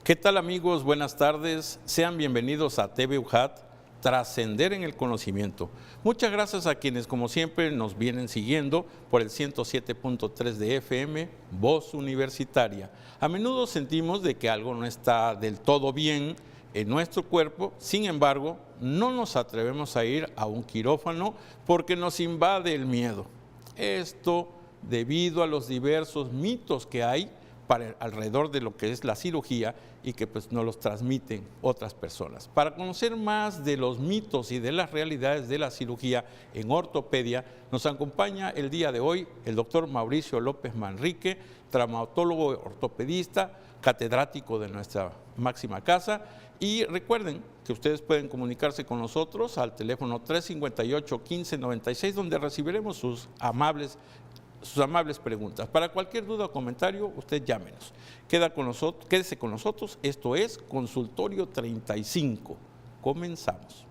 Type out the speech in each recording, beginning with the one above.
¿Qué tal, amigos? Buenas tardes. Sean bienvenidos a TV UJAT, Trascender en el Conocimiento. Muchas gracias a quienes, como siempre, nos vienen siguiendo por el 107.3 de FM, Voz Universitaria. A menudo sentimos de que algo no está del todo bien en nuestro cuerpo, sin embargo, no nos atrevemos a ir a un quirófano porque nos invade el miedo. Esto debido a los diversos mitos que hay alrededor de lo que es la cirugía y que pues nos los transmiten otras personas. Para conocer más de los mitos y de las realidades de la cirugía en ortopedia, nos acompaña el día de hoy el doctor Mauricio López Manrique, traumatólogo ortopedista, catedrático de nuestra máxima casa. Y recuerden que ustedes pueden comunicarse con nosotros al teléfono 358-1596, donde recibiremos sus amables preguntas. Para cualquier duda o comentario, usted llámenos. Quédese con nosotros. Esto es Consultorio 35. Comenzamos.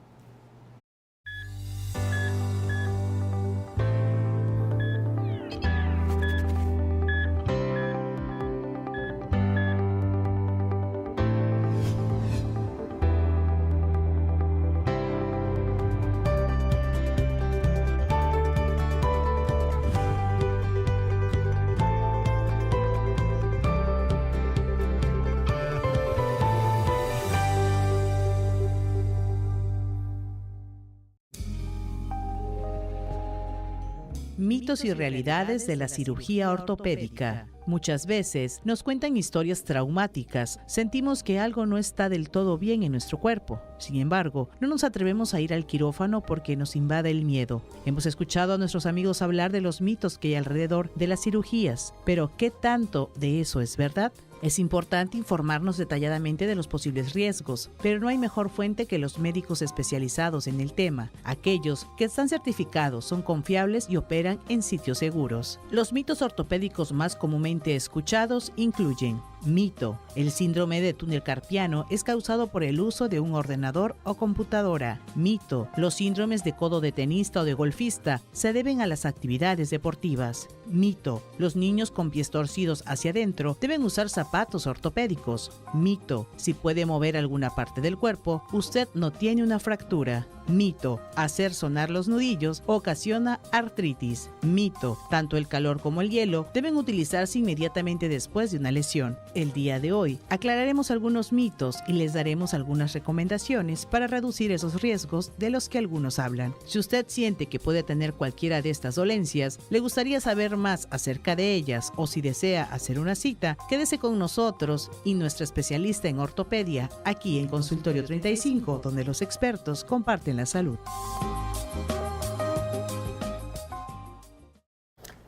Mitos y realidades de la cirugía ortopédica. Muchas veces nos cuentan historias traumáticas, sentimos que algo no está del todo bien en nuestro cuerpo. Sin embargo, no nos atrevemos a ir al quirófano porque nos invade el miedo. Hemos escuchado a nuestros amigos hablar de los mitos que hay alrededor de las cirugías, pero ¿qué tanto de eso es verdad? Es importante informarnos detalladamente de los posibles riesgos, pero no hay mejor fuente que los médicos especializados en el tema. Aquellos que están certificados, son confiables y operan en sitios seguros. Los mitos ortopédicos más comúnmente escuchados incluyen: mito: el síndrome de túnel carpiano es causado por el uso de un ordenador o computadora. Mito: los síndromes de codo de tenista o de golfista se deben a las actividades deportivas. Mito: los niños con pies torcidos hacia adentro deben usar zapatos ortopédicos. Mito: si puede mover alguna parte del cuerpo, usted no tiene una fractura. Mito: hacer sonar los nudillos ocasiona artritis. Mito: tanto el calor como el hielo deben utilizarse inmediatamente después de una lesión. El día de hoy aclararemos algunos mitos y les daremos algunas recomendaciones para reducir esos riesgos de los que algunos hablan. Si usted siente que puede tener cualquiera de estas dolencias, le gustaría saber más acerca de ellas o si desea hacer una cita, quédese con nosotros y nuestra especialista en ortopedia aquí en Consultorio 35, donde los expertos comparten la salud.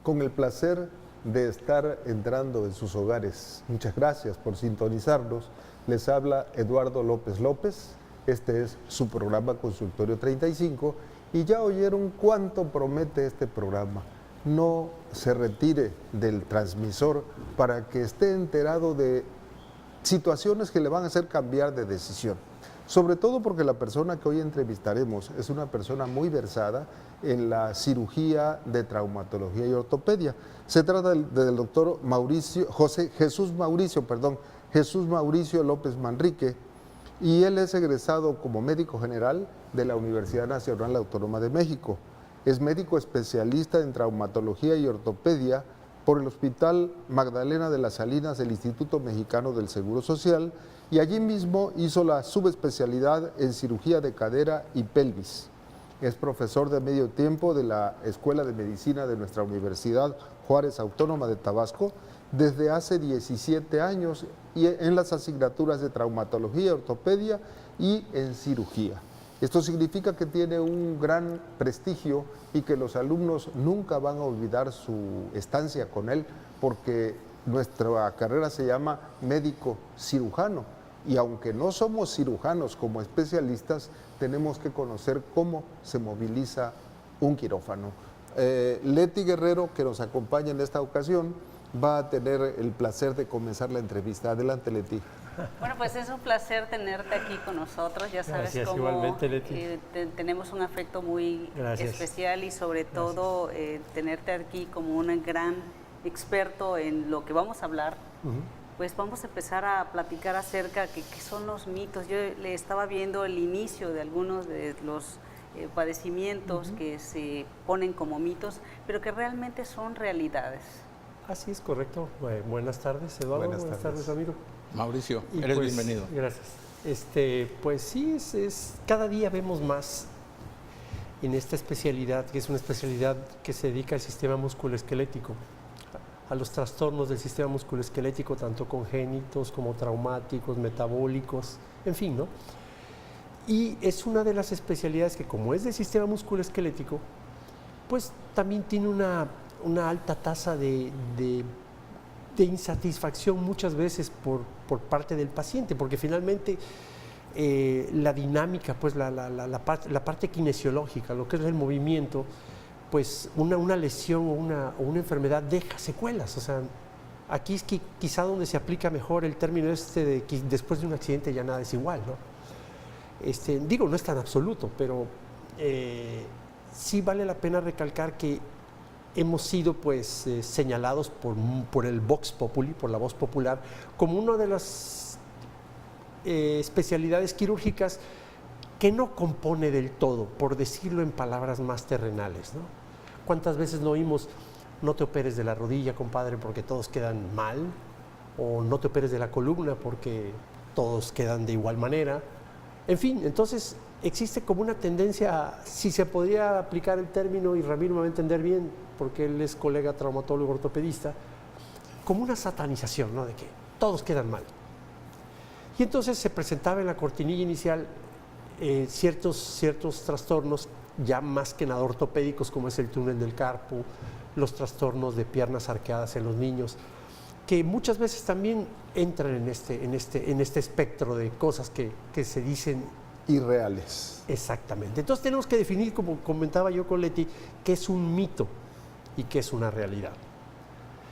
Con el placer de estar entrando en sus hogares. Muchas gracias por sintonizarnos. Les habla Eduardo López López. Este es su programa Consultorio 35 y ya oyeron cuánto promete este programa. No se retire del transmisor para que esté enterado de situaciones que le van a hacer cambiar de decisión. Sobre todo porque la persona que hoy entrevistaremos es una persona muy versada en la cirugía de traumatología y ortopedia. Se trata del doctor Jesús Mauricio López Manrique, y él es egresado como médico general de la Universidad Nacional Autónoma de México. Es médico especialista en traumatología y ortopedia por el Hospital Magdalena de las Salinas del Instituto Mexicano del Seguro Social, y allí mismo hizo la subespecialidad en cirugía de cadera y pelvis. Es profesor de medio tiempo de la Escuela de Medicina de nuestra Universidad Juárez Autónoma de Tabasco desde hace 17 años y en las asignaturas de traumatología, ortopedia y en cirugía. Esto significa que tiene un gran prestigio y que los alumnos nunca van a olvidar su estancia con él, porque nuestra carrera se llama médico cirujano. Y aunque no somos cirujanos como especialistas, tenemos que conocer cómo se moviliza un quirófano. Leti Guerrero, que nos acompaña en esta ocasión, va a tener el placer de comenzar la entrevista. Adelante, Leti. Bueno, pues es un placer tenerte aquí con nosotros. Ya sabes cómo igualmente, Leti. Tenemos un afecto muy especial y sobre todo tenerte aquí como un gran experto en lo que vamos a hablar. pues vamos a empezar a platicar acerca de qué son los mitos. Yo le estaba viendo el inicio de algunos de los padecimientos que se ponen como mitos, pero que realmente son realidades. Así es, correcto. Buenas tardes, Eduardo. Buenas tardes, amigo. Mauricio, Y eres pues, bienvenido. Gracias. Pues sí, cada día vemos más en esta especialidad, que es una especialidad que se dedica al sistema musculoesquelético, a los trastornos del sistema musculoesquelético, tanto congénitos como traumáticos, metabólicos, en fin, ¿no? Y es una de las especialidades que, como es del sistema musculoesquelético, pues también tiene una alta tasa de insatisfacción muchas veces por parte del paciente, porque finalmente la dinámica, pues la parte kinesiológica, lo que es el movimiento, pues una lesión o una enfermedad deja secuelas. O sea, aquí es quizá donde se aplica mejor el término de que después de un accidente ya nada es igual, ¿no? Digo, no es tan absoluto, pero sí vale la pena recalcar que hemos sido pues señalados por el Vox Populi, por la voz popular, como una de las especialidades quirúrgicas que no compone del todo, por decirlo en palabras más terrenales, ¿no? ¿Cuántas veces no oímos, no te operes de la rodilla, compadre, porque todos quedan mal? O no te operes de la columna porque todos quedan de igual manera. En fin, entonces existe como una tendencia, si se podría aplicar el término, y Ramiro me va a entender bien, porque él es colega traumatólogo ortopedista, como una satanización, ¿no? De que todos quedan mal. Y entonces se presentaba en la cortinilla inicial ciertos trastornos, ya más que nada ortopédicos, como es el túnel del carpo, los trastornos de piernas arqueadas en los niños, que muchas veces también entran en este espectro de cosas que se dicen irreales. Exactamente. Entonces tenemos que definir, como comentaba yo con Leti, qué es un mito y qué es una realidad.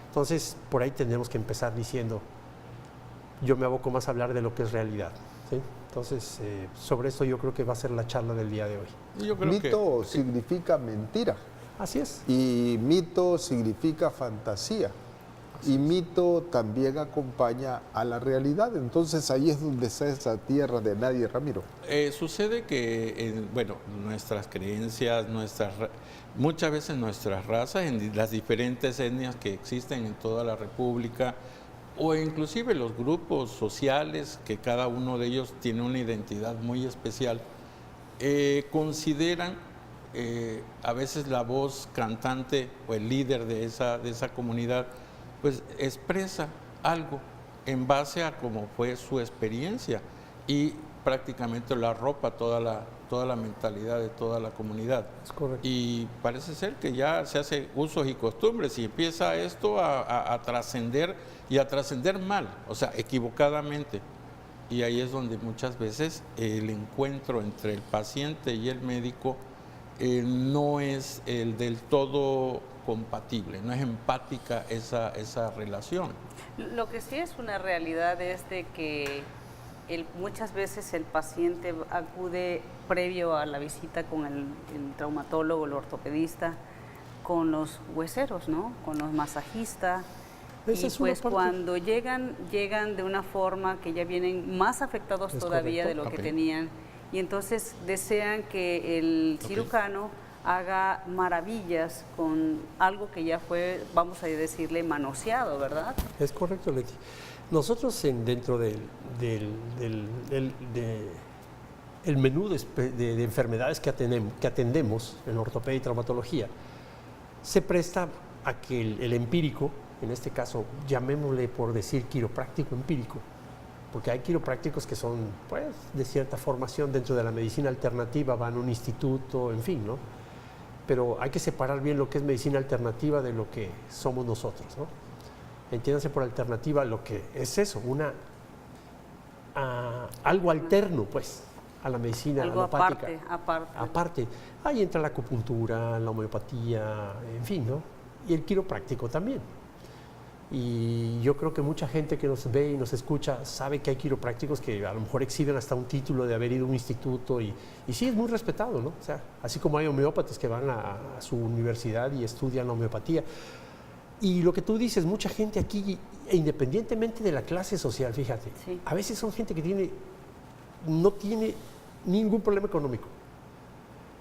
Entonces, por ahí tendremos que empezar diciendo, yo me aboco más a hablar de lo que es realidad, ¿sí? Entonces, sobre eso yo creo que va a ser la charla del día de hoy. Yo creo Mito significa mentira. Así es. Y mito significa fantasía. Y mito también acompaña a la realidad. Entonces ahí es donde está esa tierra de nadie, Ramiro. Sucede que, nuestras creencias, muchas veces nuestras razas, en las diferentes etnias que existen en toda la República, o inclusive los grupos sociales, que cada uno de ellos tiene una identidad muy especial, consideran a veces la voz cantante o el líder de esa comunidad, pues expresa algo en base a cómo fue su experiencia y prácticamente la arropa toda la mentalidad de toda la comunidad. Es correcto. Y parece ser que ya se hace usos y costumbres y empieza esto a trascender y a trascender mal, o sea, equivocadamente. Y ahí es donde muchas veces el encuentro entre el paciente y el médico no es el del todo compatible, no es empática esa relación. Lo que sí es una realidad es de que muchas veces el paciente acude previo a la visita con el traumatólogo, el ortopedista, con los hueseros, ¿no? Con los masajistas. Y pues cuando llegan de una forma que ya vienen más afectados todavía de lo que tenían, y entonces desean que el cirujano haga maravillas con algo que ya fue, vamos a decirle, manoseado, ¿verdad? Es correcto, Leti. Nosotros dentro del menú de enfermedades que atendemos en ortopedia y traumatología, se presta a que el empírico, en este caso llamémosle por decir quiropráctico empírico, porque hay quiroprácticos que son pues de cierta formación dentro de la medicina alternativa, van a un instituto, en fin, ¿no? Pero hay que separar bien lo que es medicina alternativa de lo que somos nosotros, ¿no? Entiéndase por alternativa lo que es eso, algo alterno, pues, a la medicina alopática. Aparte. Ahí entra la acupuntura, la homeopatía, en fin, ¿no? Y el quiropráctico también. Y yo creo que mucha gente que nos ve y nos escucha sabe que hay quiroprácticos que a lo mejor exhiben hasta un título de haber ido a un instituto y sí, es muy respetado, ¿no? O sea, así como hay homeópatas que van a su universidad y estudian la homeopatía. Y lo que tú dices, mucha gente aquí E independientemente de la clase social, fíjate, Sí. a veces son gente que no tiene ningún problema económico.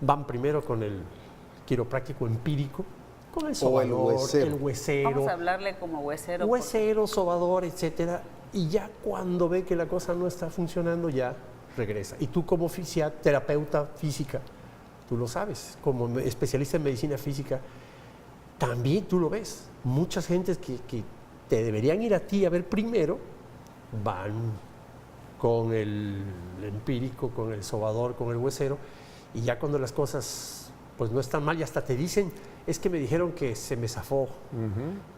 Van primero con el quiropráctico empírico, con el sobador, el huesero. Vamos a hablarle como huesero. Huesero, sobador, etcétera. Y ya cuando ve que la cosa no está funcionando, ya regresa. Y tú como terapeuta física, tú lo sabes, como especialista en medicina física, también tú lo ves. Muchas gentes que te deberían ir a ti a ver primero, van con el empírico, con el sobador, con el huesero, y ya cuando las cosas pues no están mal y hasta te dicen, es que me dijeron que se me zafó,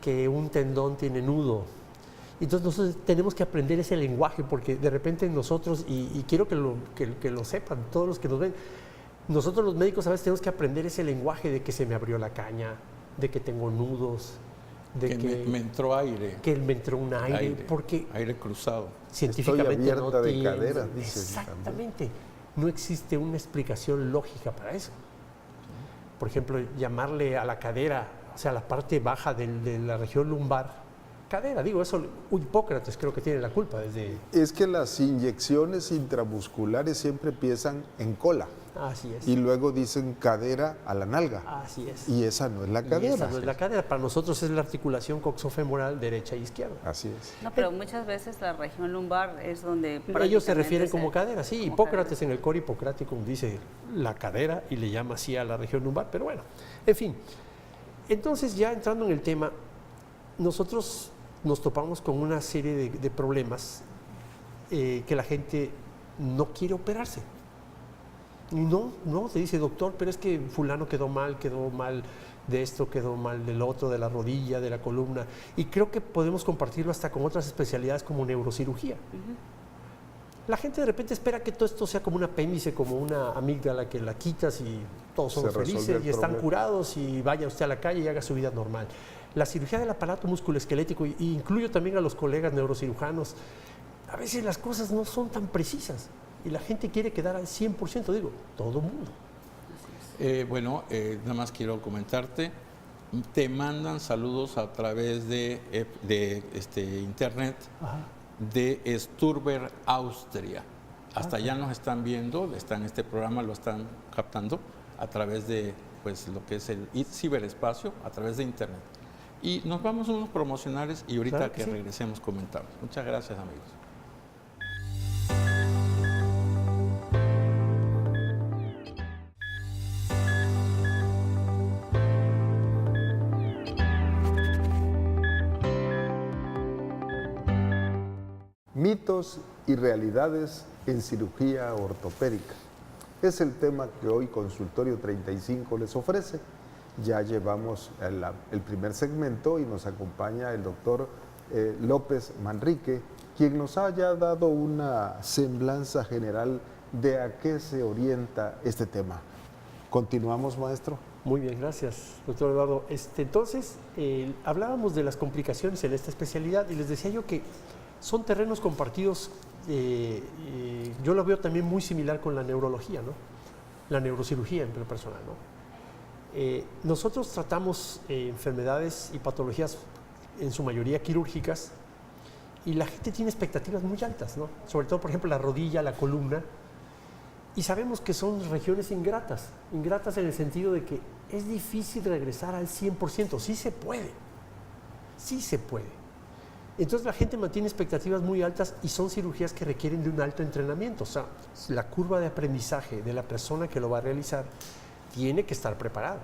que un tendón tiene nudo. Entonces nosotros tenemos que aprender ese lenguaje, porque de repente nosotros, y quiero que lo sepan todos los que nos ven, nosotros los médicos a veces tenemos que aprender ese lenguaje de que se me abrió la caña, de que tengo nudos, de que me entró aire. Que me entró un aire, porque aire cruzado. científicamente Estoy abierta no de tiene, cadera, dice. exactamente, no existe una explicación lógica para eso. Por ejemplo, llamarle a la cadera, o sea, la parte baja de la región lumbar, cadera, digo, eso Hipócrates creo que tiene la culpa desde... Es que las inyecciones intramusculares siempre empiezan en cola. Así es. Y luego dicen cadera a la nalga. Así es. Y esa no es la Y cadera. esa no es la cadera, para nosotros es la articulación coxofemoral derecha e izquierda. Así es. No, pero muchas veces la región lumbar es donde Ellos se prácticamente refieren como cadera, sí. como Hipócrates cadera. en el Coro Hipocrático dice la cadera y le llama así a la región lumbar, pero bueno, en fin. Entonces, ya entrando en el tema, nosotros nos topamos con una serie de problemas que la gente no quiere operarse. Y no, te dice, doctor, pero es que fulano quedó mal de esto, quedó mal del otro, de la rodilla, de la columna. Y creo que podemos compartirlo hasta con otras especialidades como neurocirugía. La gente de repente espera que todo esto sea como un apéndice, como una amígdala que la quitas y todos somos felices y están curados y vaya usted a la calle y haga su vida normal. La cirugía del aparato musculoesquelético, y incluyo también a los colegas neurocirujanos, a veces las cosas no son tan precisas y la gente quiere quedar al 100%, digo, todo mundo. Nada más quiero comentarte, te mandan saludos a través de internet. Ajá. De Sturber, Austria. Hasta allá nos están viendo, están este programa, lo están captando a través de lo que es el ciberespacio, a través de internet. Y nos vamos a unos promocionales y ahorita claro que sí. regresemos comentamos. Muchas gracias, amigos. Mitos y realidades en cirugía ortopédica. Es el tema que hoy Consultorio 35 les ofrece. Ya llevamos el primer segmento y nos acompaña el doctor López Manrique, quien nos haya dado una semblanza general de a qué se orienta este tema. ¿Continuamos, maestro? Muy bien, gracias, doctor Eduardo. Entonces, hablábamos de las complicaciones en esta especialidad y les decía yo que son terrenos compartidos, yo lo veo también muy similar con la neurología, ¿no? La neurocirugía en lo personal, ¿no? Nosotros tratamos enfermedades y patologías en su mayoría quirúrgicas y la gente tiene expectativas muy altas, ¿no? Sobre todo, por ejemplo, la rodilla, la columna, y sabemos que son regiones ingratas en el sentido de que es difícil regresar al 100%, sí se puede. Entonces la gente mantiene expectativas muy altas y son cirugías que requieren de un alto entrenamiento. O sea, la curva de aprendizaje de la persona que lo va a realizar tiene que estar preparada.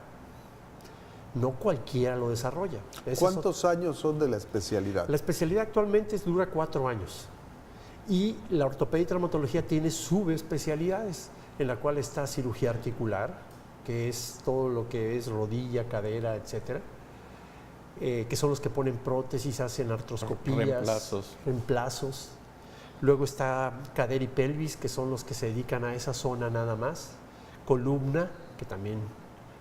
No cualquiera lo desarrolla. ¿Cuántos años son de la especialidad? La especialidad actualmente dura 4 años. Y la ortopedia y traumatología tiene subespecialidades, en la cual está cirugía articular, que es todo lo que es rodilla, cadera, etcétera. Que son los que ponen prótesis, hacen artroscopías, reemplazos. Luego está cadera y pelvis, que son los que se dedican a esa zona nada más. Columna, que también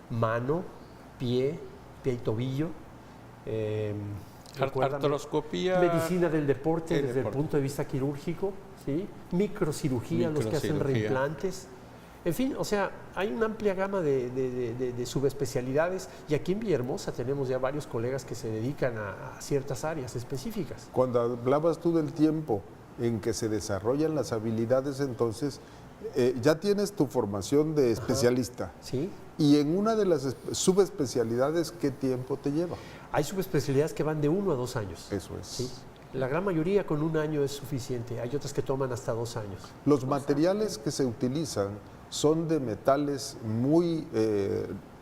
mano, pie y tobillo. Artroscopía. Medicina del deporte desde el punto de vista quirúrgico, ¿sí? Microcirugía, los que hacen reimplantes. En fin, o sea, hay una amplia gama de subespecialidades y aquí en Villahermosa tenemos ya varios colegas que se dedican a ciertas áreas específicas. Cuando hablabas tú del tiempo en que se desarrollan las habilidades, entonces ya tienes tu formación de especialista. Sí. Y en una de las subespecialidades, ¿qué tiempo te lleva? Hay subespecialidades que van de 1 a 2 años. Eso es. ¿Sí? La gran mayoría con 1 año es suficiente. Hay otras que toman hasta 2 años. Los materiales que se utilizan son de metales muy,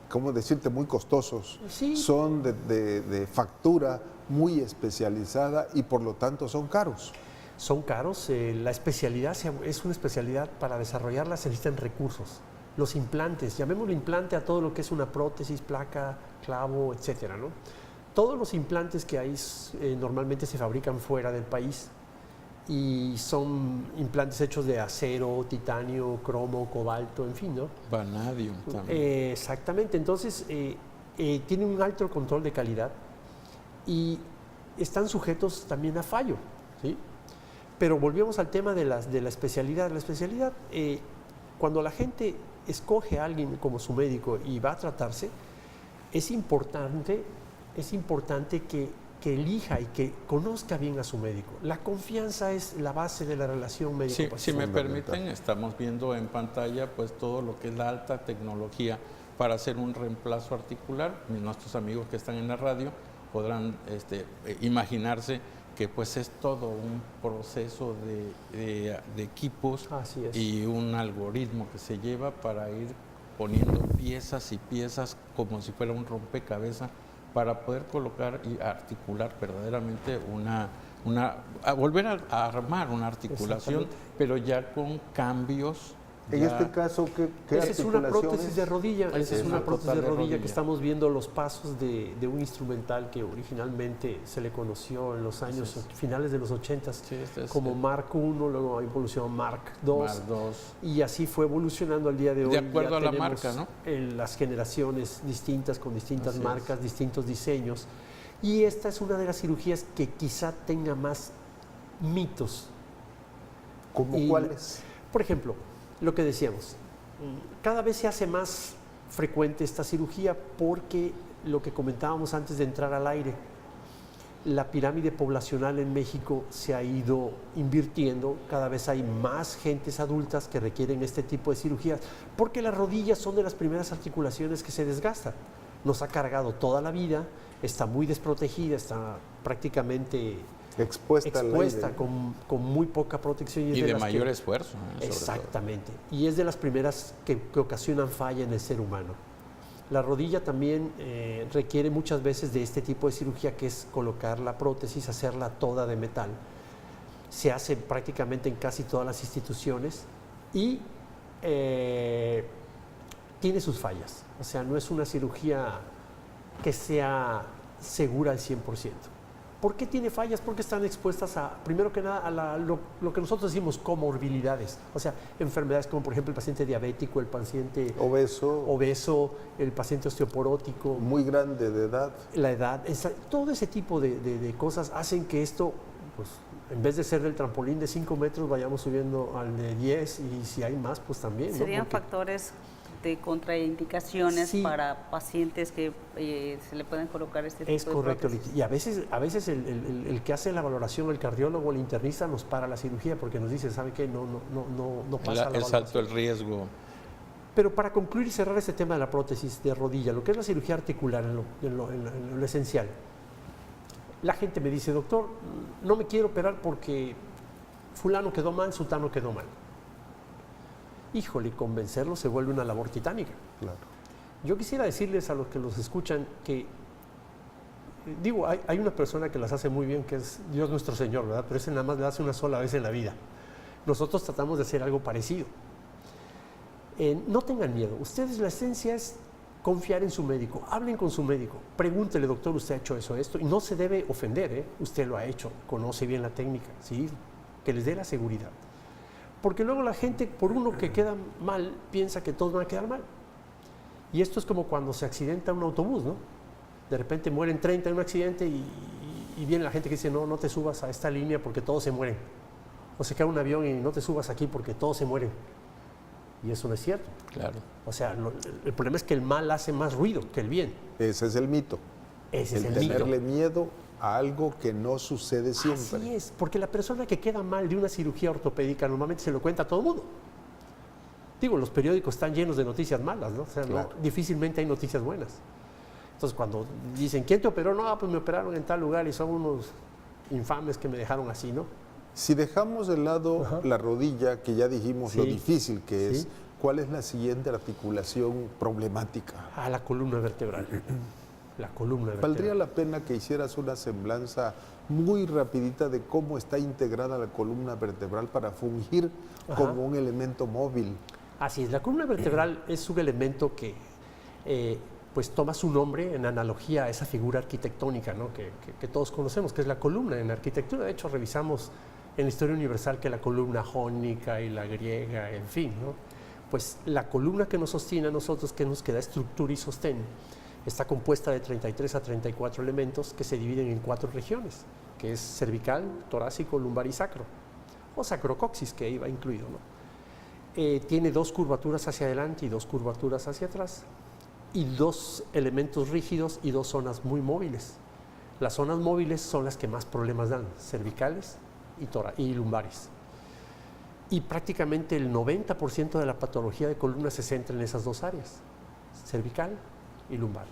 ¿cómo decirte?, muy costosos. Sí. Son de factura muy especializada y por lo tanto son caros. Son caros. La especialidad es una especialidad, para desarrollarla se necesitan recursos. Los implantes, llamémosle implante a todo lo que es una prótesis, placa, clavo, etcétera, ¿no? Todos los implantes que hay normalmente se fabrican fuera del país y son implantes hechos de acero, titanio, cromo, cobalto, en fin, ¿no? Vanadium también. Exactamente, entonces tienen un alto control de calidad y están sujetos también a fallo, ¿sí? Pero volvemos al tema de la especialidad. La especialidad, cuando la gente escoge a alguien como su médico y va a tratarse, es importante que elija y que conozca bien a su médico. La confianza es la base de la relación médico-paciente. Si me permiten, estamos viendo en pantalla pues todo lo que es la alta tecnología para hacer un reemplazo articular. Nuestros amigos que están en la radio podrán imaginarse que pues es todo un proceso de equipos y un algoritmo que se lleva para ir poniendo piezas y piezas como si fuera un rompecabezas para poder colocar y articular verdaderamente volver a armar una articulación, pero ya con cambios. En este caso, ¿qué esa es una prótesis de rodilla. Esa es una prótesis de rodilla que estamos viendo los pasos de un instrumental que originalmente se le conoció en los años finales de los 80 como Mark I, luego evolucionó Mark II. Y así fue evolucionando al día de hoy. De acuerdo a la marca, ¿no? Las generaciones distintas, con distintas marcas, distintos diseños. Y esta es una de las cirugías que quizá tenga más mitos. ¿Cómo cuáles? Por ejemplo, lo que decíamos, cada vez se hace más frecuente esta cirugía porque lo que comentábamos antes de entrar al aire, la pirámide poblacional en México se ha ido invirtiendo, cada vez hay más gentes adultas que requieren este tipo de cirugías, porque las rodillas son de las primeras articulaciones que se desgastan. Nos ha cargado toda la vida, está muy desprotegida, está prácticamente expuesta con muy poca protección. Y de mayor esfuerzo. Exactamente. Y es de las primeras que ocasionan falla en el ser humano. La rodilla también requiere muchas veces de este tipo de cirugía, que es colocar la prótesis, hacerla toda de metal. Se hace prácticamente en casi todas las instituciones y tiene sus fallas. O sea, no es una cirugía que sea segura al 100%. ¿Por qué tiene fallas? Porque están expuestas primero que nada, a lo que nosotros decimos comorbilidades, o sea, enfermedades como por ejemplo el paciente diabético, el paciente obeso, el paciente osteoporótico. Muy grande de edad. La edad, todo ese tipo de cosas hacen que esto, pues, en vez de ser del trampolín de 5 metros, vayamos subiendo al de 10 y si hay más, pues también. ¿Serían factores de contraindicaciones para pacientes que se le pueden colocar este tipo de prótesis? Es correcto. Y a veces el que hace la valoración, el cardiólogo o el internista, nos para la cirugía porque nos dice, ¿sabe qué? No pasa la valoración. Es alto el riesgo. Pero para concluir y cerrar este tema de la prótesis de rodilla, lo que es la cirugía articular en lo esencial, la gente me dice, doctor, no me quiero operar porque fulano quedó mal, sutano quedó mal. Híjole, convencerlo se vuelve una labor titánica. Claro. Yo quisiera decirles a los que los escuchan que, hay una persona que las hace muy bien, que es Dios nuestro Señor, ¿verdad? Pero ese nada más lo hace una sola vez en la vida. Nosotros tratamos de hacer algo parecido. No tengan miedo. Ustedes, la esencia es confiar en su médico. Hablen con su médico. Pregúntele, doctor, ¿usted ha hecho esto? Y no se debe ofender, ¿eh? Usted lo ha hecho, conoce bien la técnica, ¿sí? Que les dé la seguridad. Porque luego la gente, por uno que queda mal, piensa que todos van a quedar mal. Y esto es como cuando se accidenta un autobús, ¿no? De repente mueren 30 en un accidente y viene la gente que dice, no te subas a esta línea porque todos se mueren. O se cae un avión y no te subas aquí porque todos se mueren. Y eso no es cierto. Claro. O sea, el problema es que el mal hace más ruido que el bien. Ese es el mito. Ese es el el mito. tenerle miedo a algo que no sucede siempre. Así es, porque la persona que queda mal de una cirugía ortopédica normalmente se lo cuenta a todo el mundo. Digo, los periódicos están llenos de noticias malas, ¿no? O sea, Claro. difícilmente hay noticias buenas. Entonces, cuando dicen, ¿quién te operó? No, pues me operaron en tal lugar y son unos infames que me dejaron así, ¿no? Si dejamos de lado la rodilla, que ya dijimos lo Sí. difícil que es, Sí. ¿cuál es la siguiente articulación problemática? A la columna vertebral. La columna Valdría vertebral. la pena que hicieras una semblanza muy rapidita de cómo está integrada la columna vertebral para fungir como un elemento móvil. Así es, la columna vertebral es un elemento que pues toma su nombre en analogía a esa figura arquitectónica, ¿no? que todos conocemos, que es la columna en arquitectura. De hecho, revisamos en la historia universal que la columna jónica y la griega, en fin, ¿no? Pues la columna que nos sostiene a nosotros, que nos da estructura y sostén, está compuesta de 33 a 34 elementos que se dividen en 4 regiones, que es cervical, torácico, lumbar y sacro, o sacrocoxis, que iba incluido, ¿no? Tiene 2 curvaturas hacia adelante y 2 curvaturas hacia atrás, y 2 elementos rígidos y 2 zonas muy móviles. Las zonas móviles son las que más problemas dan, cervicales y lumbares. Y prácticamente el 90% de la patología de columna se centra en esas 2 áreas, cervical y lumbar.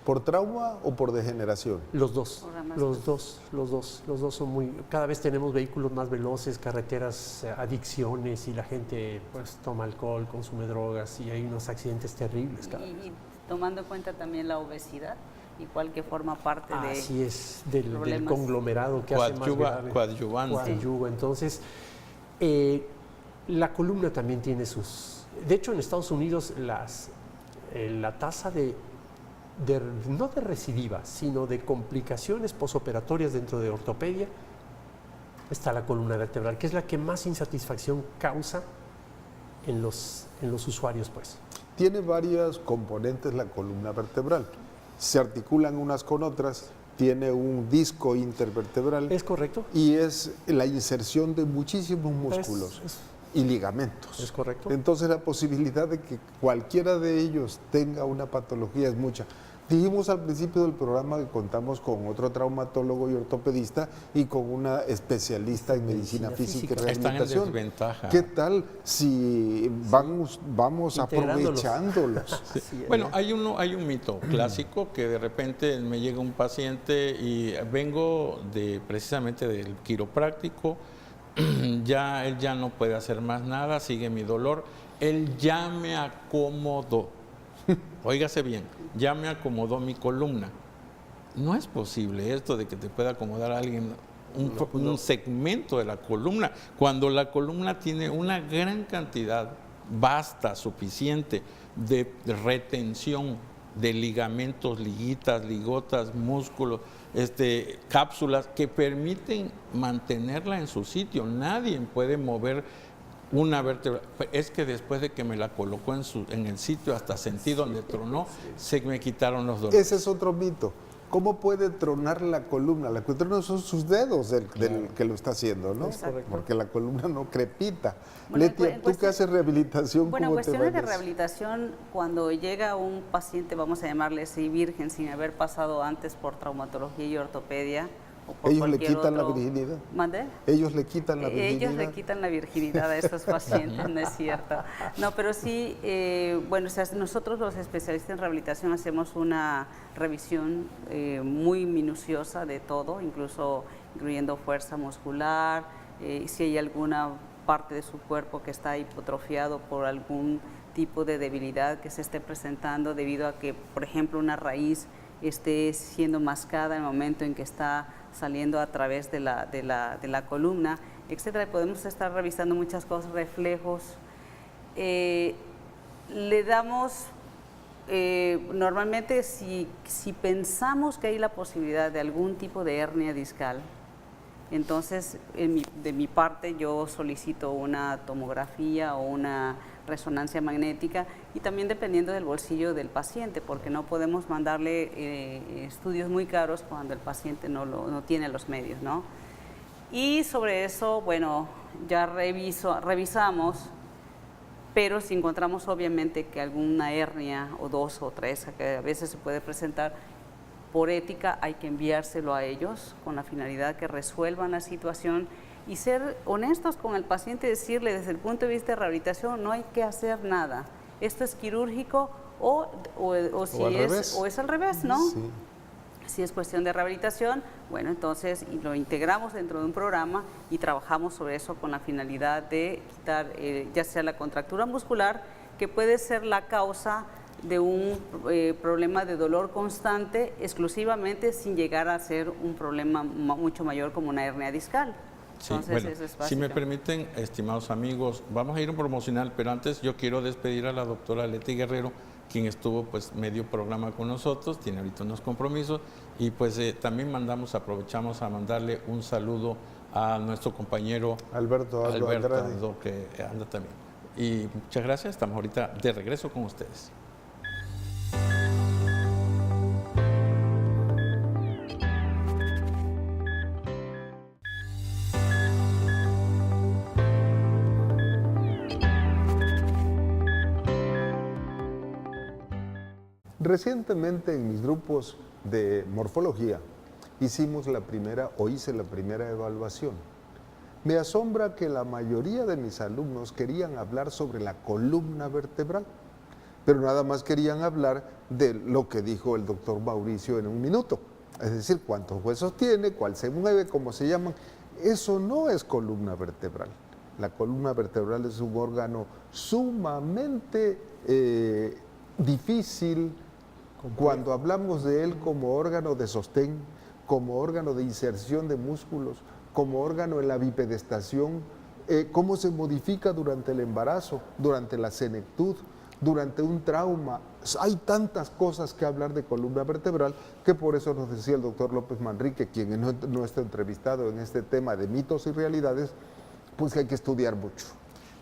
¿Por trauma o por degeneración? Los dos, Por ambas los dos son muy... Cada vez tenemos vehículos más veloces, carreteras, adicciones, y la gente pues toma alcohol, consume drogas, y hay unos accidentes terribles cada vez. Y tomando en cuenta también la obesidad, igual que forma parte de... Así es, del problemas. conglomerado que hace más grave. Coadyuvante. Coadyuva. Entonces, la columna también tiene sus... De hecho, en Estados Unidos la tasa no de recidiva, sino de complicaciones posoperatorias dentro de ortopedia, está la columna vertebral, que es la que más insatisfacción causa en los usuarios, pues. Tiene varias componentes la columna vertebral. Se articulan unas con otras, tiene un disco intervertebral ¿Es correcto? y es la inserción de muchísimos músculos y ligamentos. Es correcto. Entonces la posibilidad de que cualquiera de ellos tenga una patología es mucha. Dijimos al principio del programa que contamos con otro traumatólogo y ortopedista y con una especialista en medicina física y Están en rehabilitación. desventaja. ¿Qué tal si vamos Integrándolos. aprovechándolos? Así es. Bueno, hay un mito clásico que de repente me llega un paciente y vengo precisamente del quiropráctico, él ya no puede hacer más nada, sigue mi dolor, él ya me acomodó. Óigase bien, ya me acomodó mi columna. No es posible esto de que te pueda acomodar alguien un segmento de la columna, cuando la columna tiene una gran cantidad, basta, suficiente, de retención de ligamentos, liguitas, ligotas, músculos, cápsulas que permiten mantenerla en su sitio. Nadie puede mover una vértebra. Es que después de que me la colocó en el sitio, hasta sentí donde tronó, se me quitaron los dolores. Ese es otro mito. ¿Cómo puede tronar la columna? La que trona son sus dedos del que lo está haciendo, ¿no? Es correcto. Porque la columna no crepita. Bueno, Letia, tú que haces rehabilitación, Bueno, en ¿cómo te cuestiones de vayas? rehabilitación, cuando llega un paciente, vamos a llamarle así virgen, sin haber pasado antes por traumatología y ortopedia, o por ¿Ellos le cualquier quitan la otro- virginidad? ¿Mande? Ellos le quitan la virginidad. Ellos le quitan la virginidad a estos pacientes, no es cierto. No, pero sí, bueno, o sea, nosotros los especialistas en rehabilitación hacemos una revisión muy minuciosa de todo, incluyendo fuerza muscular, si hay alguna parte de su cuerpo que está hipotrofiado por algún tipo de debilidad que se esté presentando debido a que, por ejemplo, una raíz esté siendo mascada en el momento en que está saliendo a través de la columna, etcétera. Podemos estar revisando muchas cosas, reflejos. Le damos, normalmente si pensamos que hay la posibilidad de algún tipo de hernia discal, entonces de mi parte yo solicito una tomografía o una resonancia magnética, y también dependiendo del bolsillo del paciente, porque no podemos mandarle estudios muy caros cuando el paciente no tiene los medios, ¿no? Y sobre eso, bueno, ya revisamos pero si encontramos obviamente que alguna hernia o 2 o 3 que a veces se puede presentar, por ética hay que enviárselo a ellos con la finalidad que resuelvan la situación y ser honestos con el paciente, decirle desde el punto de vista de rehabilitación no hay que hacer nada, esto es quirúrgico o es al revés, ¿no? Sí. Si es cuestión de rehabilitación, bueno, entonces lo integramos dentro de un programa y trabajamos sobre eso con la finalidad de quitar ya sea la contractura muscular, que puede ser la causa de un problema de dolor constante exclusivamente sin llegar a ser un problema mucho mayor como una hernia discal. Sí, Entonces, bueno, eso es si me básico. permiten, estimados amigos, vamos a ir a un promocional, pero antes yo quiero despedir a la doctora Leti Guerrero, quien estuvo pues medio programa con nosotros, tiene ahorita unos compromisos, y pues también aprovechamos a mandarle un saludo a nuestro compañero Alberto Andrade. Aldo, que anda también. Y muchas gracias, estamos ahorita de regreso con ustedes. Recientemente en mis grupos de morfología hice la primera evaluación. Me asombra que la mayoría de mis alumnos querían hablar sobre la columna vertebral, pero nada más querían hablar de lo que dijo el doctor Mauricio en un minuto, es decir, cuántos huesos tiene, cuál se mueve, cómo se llaman. Eso no es columna vertebral. La columna vertebral es un órgano sumamente difícil. Cuando hablamos de él como órgano de sostén, como órgano de inserción de músculos, como órgano en la bipedestación, cómo se modifica durante el embarazo, durante la senectud, durante un trauma. Hay tantas cosas que hablar de columna vertebral que por eso nos decía el doctor López Manrique, quien es nuestro entrevistado en este tema de mitos y realidades, pues que hay que estudiar mucho.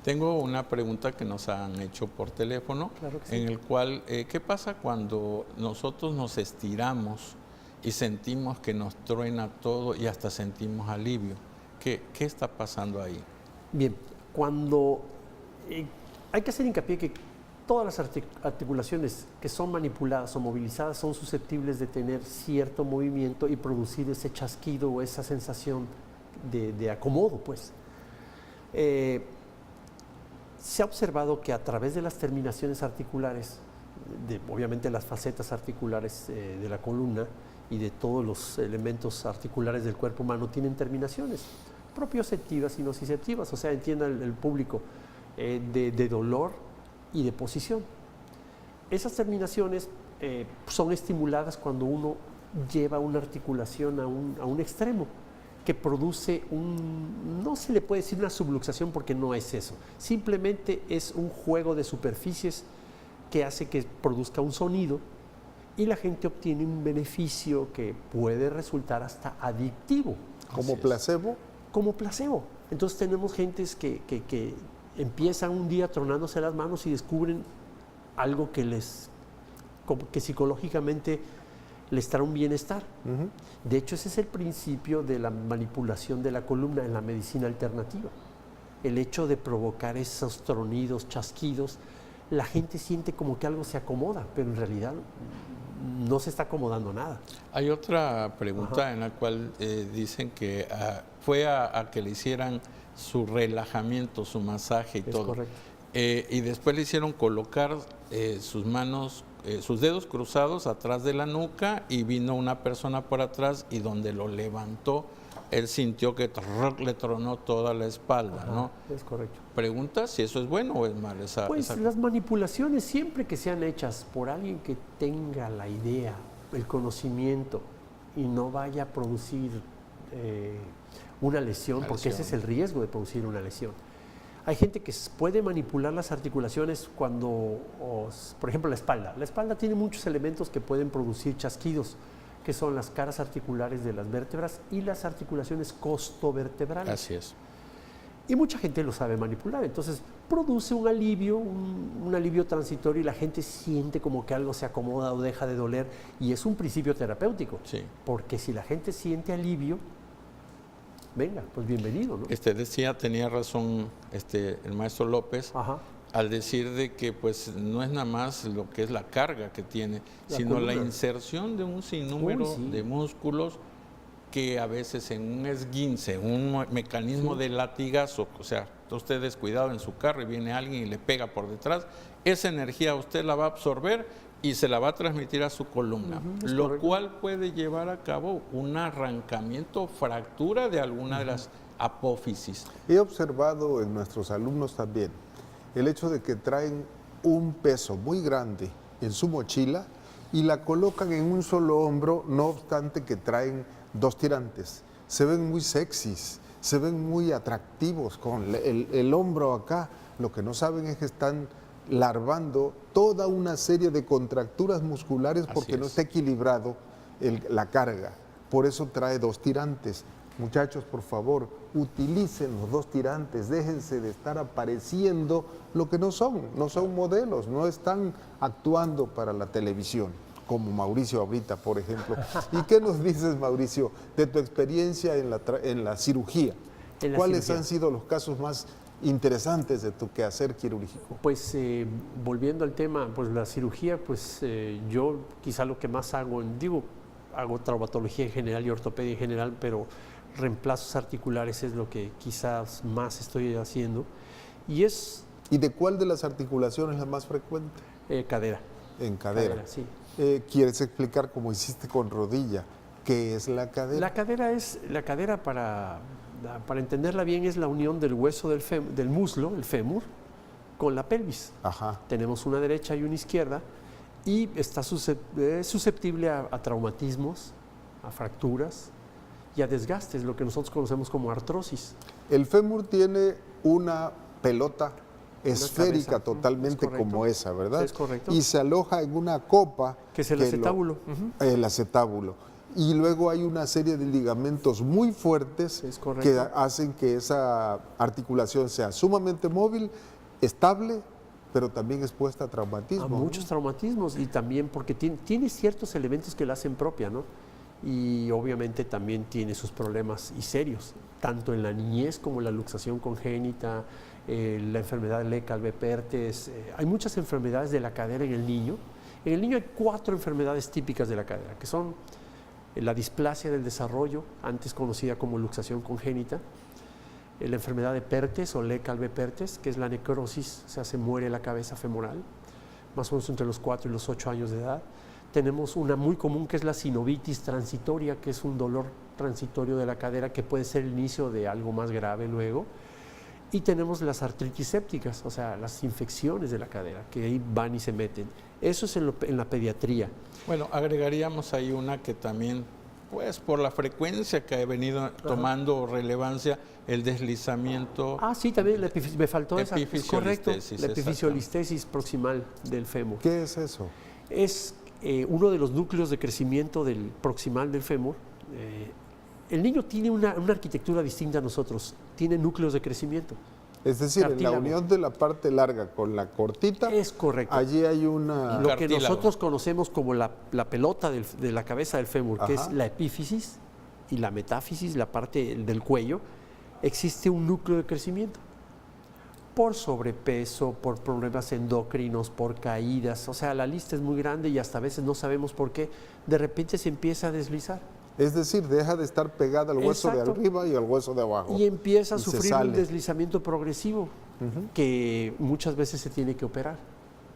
Tengo una pregunta que nos han hecho por teléfono, Claro que sí. en el cual, ¿qué pasa cuando nosotros nos estiramos y sentimos que nos truena todo y hasta sentimos alivio? ¿Qué está pasando ahí? Bien, cuando hay que hacer hincapié que todas las articulaciones que son manipuladas o movilizadas son susceptibles de tener cierto movimiento y producir ese chasquido o esa sensación de acomodo, pues. Se ha observado que a través de las terminaciones articulares, obviamente las facetas articulares de la columna y de todos los elementos articulares del cuerpo humano tienen terminaciones propioceptivas y nociceptivas, o sea, entienda el público, de dolor y de posición. Esas terminaciones son estimuladas cuando uno lleva una articulación a un extremo, que produce no se le puede decir una subluxación porque no es eso, simplemente es un juego de superficies que hace que produzca un sonido y la gente obtiene un beneficio que puede resultar hasta adictivo. ¿Como placebo? Como placebo. Entonces tenemos gentes que empiezan un día tronándose las manos y descubren algo que psicológicamente les trae un bienestar. De hecho, ese es el principio de la manipulación de la columna en la medicina alternativa. El hecho de provocar esos tronidos, chasquidos, la gente siente como que algo se acomoda, pero en realidad no se está acomodando nada. Hay otra pregunta en la cual dicen que fue a que le hicieran su relajamiento, su masaje y todo. Correcto. Y después le hicieron colocar sus manos, sus dedos cruzados atrás de la nuca y vino una persona por atrás y donde lo levantó, él sintió que le tronó toda la espalda, ¿no? Es correcto. Pregunta si eso es bueno o es malo. Las manipulaciones, siempre que sean hechas por alguien que tenga la idea, el conocimiento y no vaya a producir una lesión, porque ese es el riesgo de producir una lesión. Hay gente que puede manipular las articulaciones cuando, por ejemplo, la espalda. La espalda tiene muchos elementos que pueden producir chasquidos, que son las caras articulares de las vértebras y las articulaciones costovertebrales. Así es. Y mucha gente lo sabe manipular, entonces produce un alivio, un alivio transitorio y la gente siente como que algo se acomoda o deja de doler y es un principio terapéutico. Sí. Porque si la gente siente alivio, venga, pues bienvenido, ¿no? Tenía razón el maestro López, al decir de que pues no es nada más lo que es la carga que tiene, sino la inserción de un sinnúmero de músculos que a veces en un esguince, un mecanismo de latigazo, o sea, usted descuidado en su carro y viene alguien y le pega por detrás, esa energía usted la va a absorber y se la va a transmitir a su columna, lo cual puede llevar a cabo un arrancamiento, fractura de alguna de las apófisis. He observado en nuestros alumnos también el hecho de que traen un peso muy grande en su mochila y la colocan en un solo hombro, no obstante que traen 2 tirantes. Se ven muy sexys, se ven muy atractivos con el hombro acá. Lo que no saben es que están larvando toda una serie de contracturas musculares porque no está equilibrado la carga. Por eso trae 2 tirantes. Muchachos, por favor, utilicen los 2 tirantes, déjense de estar apareciendo lo que no son modelos, no están actuando para la televisión, como Mauricio ahorita, por ejemplo. ¿Y qué nos dices, Mauricio, de tu experiencia en la cirugía? ¿Cuáles han sido los casos más interesantes de tu quehacer quirúrgico? Pues volviendo al tema, pues la cirugía, pues yo quizá lo que más hago, hago traumatología en general y ortopedia en general, pero reemplazos articulares es lo que quizás más estoy haciendo. ¿Y de cuál de las articulaciones es la más frecuente? Cadera. En cadera. Sí. ¿Quieres explicar cómo hiciste con rodilla? ¿Qué es la cadera? La cadera para entenderla bien es la unión del hueso del muslo, el fémur, con la pelvis. Ajá. Tenemos una derecha y una izquierda y está susceptible a traumatismos, a fracturas y a desgastes, lo que nosotros conocemos como artrosis. El fémur tiene una pelota esférica totalmente como esa, ¿verdad? Es correcto. Y se aloja en una copa. Que es el acetábulo. El acetábulo. Y luego hay una serie de ligamentos muy fuertes que hacen que esa articulación sea sumamente móvil, estable, pero también expuesta a traumatismo. A muchos traumatismos y también porque tiene ciertos elementos que la hacen propia, ¿no? Y obviamente también tiene sus problemas y serios, tanto en la niñez como en la luxación congénita, la enfermedad de Lecca-Albe-Pertes. Hay muchas enfermedades de la cadera en el niño. En el niño hay 4 enfermedades típicas de la cadera, que son la displasia del desarrollo, antes conocida como luxación congénita, la enfermedad de Pertes o Lecca-Albe-Pertes, que es la necrosis, o sea, se muere la cabeza femoral, más o menos entre los 4 y los 8 años de edad. Tenemos una muy común que es la sinovitis transitoria, que es un dolor transitorio de la cadera que puede ser el inicio de algo más grave luego. Y tenemos las artritis sépticas, o sea, las infecciones de la cadera, que ahí van y se meten. Eso es en la pediatría. Bueno, agregaríamos ahí una que también, pues por la frecuencia que ha venido tomando relevancia, el deslizamiento. Ah, sí, también me faltó esa. Es correcto, la epifisiolistesis proximal del fémur. ¿Qué es eso? Es uno de los núcleos de crecimiento del proximal del fémur. El niño tiene una arquitectura distinta a nosotros, tiene núcleos de crecimiento. Es decir, cartílago. En la unión de la parte larga con la cortita, es correcto. Allí hay una... Lo que nosotros conocemos como la pelota de la cabeza del fémur, que es la epífisis y la metáfisis, la parte del cuello, existe un núcleo de crecimiento. Por sobrepeso, por problemas endocrinos, por caídas, o sea, la lista es muy grande y hasta a veces no sabemos por qué, de repente se empieza a deslizar. Es decir, deja de estar pegada al hueso de arriba y al hueso de abajo. Y empieza a sufrir un deslizamiento progresivo que muchas veces se tiene que operar.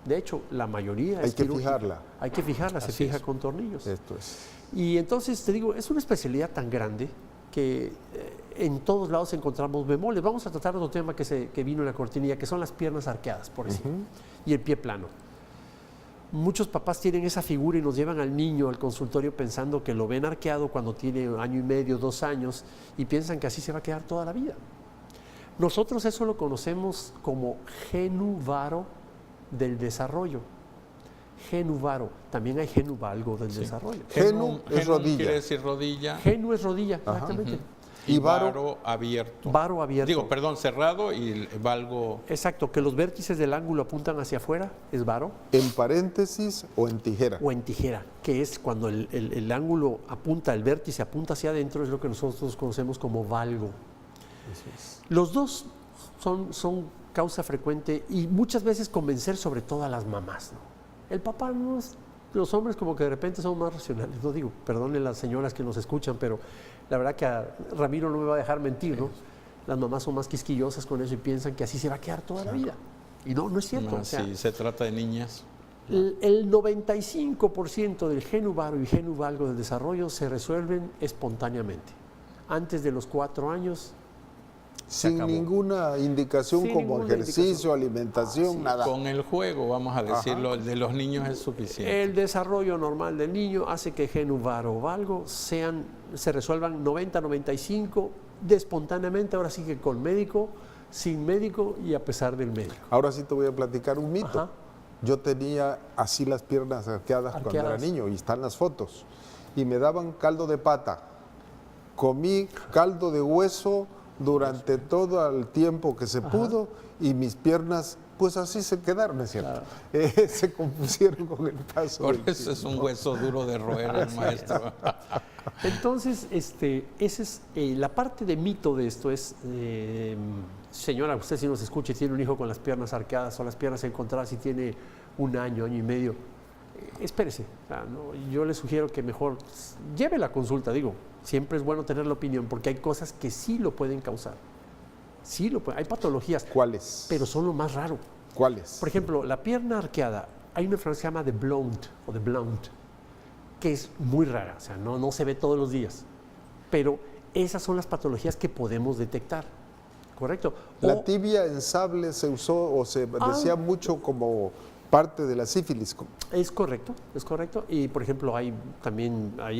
De hecho, la mayoría hay que fijarla. Hay que fijarla, se fija con tornillos. Esto es. Y entonces, te digo, es una especialidad tan grande que en todos lados encontramos bemoles. Vamos a tratar otro tema que vino en la cortinilla, que son las piernas arqueadas, por decir, y el pie plano. Muchos papás tienen esa figura y nos llevan al niño al consultorio pensando que lo ven arqueado cuando tiene 1 año y medio, 2 años, y piensan que así se va a quedar toda la vida. Nosotros eso lo conocemos como genu varo del desarrollo. Genu varo. También hay genu valgo del desarrollo. Genu es rodilla. Quiere decir rodilla. Genu es rodilla, exactamente. Y varo abierto. Varo abierto. Digo, perdón, cerrado y valgo. Exacto, que los vértices del ángulo apuntan hacia afuera, es varo. ¿En paréntesis o en tijera? O en tijera, que es cuando el ángulo apunta, el vértice apunta hacia adentro, es lo que nosotros conocemos como valgo. Eso es. Los dos son causa frecuente y muchas veces convencer sobre todo a las mamás, ¿no? El papá no es, los hombres como que de repente son más racionales, no digo, perdonen las señoras que nos escuchan, pero la verdad que a Ramiro no me va a dejar mentir, ¿no? Las mamás son más quisquillosas con eso y piensan que así se va a quedar toda la vida. Y no, no es cierto. No, o sea, si se trata de niñas. el 95% del genu varo y genu valgo del desarrollo se resuelven espontáneamente. Antes de los 4 años, Sin acabó. ninguna indicación Sin como ninguna ejercicio, indicación. alimentación, nada. Con el juego, vamos a decirlo, el de los niños es suficiente. el desarrollo normal del niño hace que genu varo o valgo se resuelvan 90-95 de espontáneamente, ahora sí que con médico, sin médico y a pesar del médico. Ahora sí te voy a platicar un mito. Ajá. Yo tenía así las piernas arqueadas cuando era Arqueadas. niño, y están las fotos. Y me daban caldo de pata. Comí caldo de hueso durante todo el tiempo que se pudo, y mis piernas, pues así se quedaron, ¿es cierto? Se compusieron con el paso Por del eso es tiempo. un hueso duro de roer el maestro. Entonces, esa es la parte de mito de esto es, señora, usted si nos escucha y tiene un hijo con las piernas arqueadas o las piernas encontradas y tiene 1 año, año y medio, espérese. Yo le sugiero que mejor lleve la consulta, digo, siempre es bueno tener la opinión porque hay cosas que sí lo pueden causar. Sí lo pueden, hay patologías, ¿Cuáles? pero son lo más raro. ¿Cuáles? Por ejemplo, la pierna arqueada, hay una enfermedad que se llama de Blount o de Blount, que es muy rara, o sea, no se ve todos los días, pero esas son las patologías que podemos detectar, ¿correcto? La O- tibia en sable se usó o se decía mucho como parte de la sífilis. Es correcto, y por ejemplo hay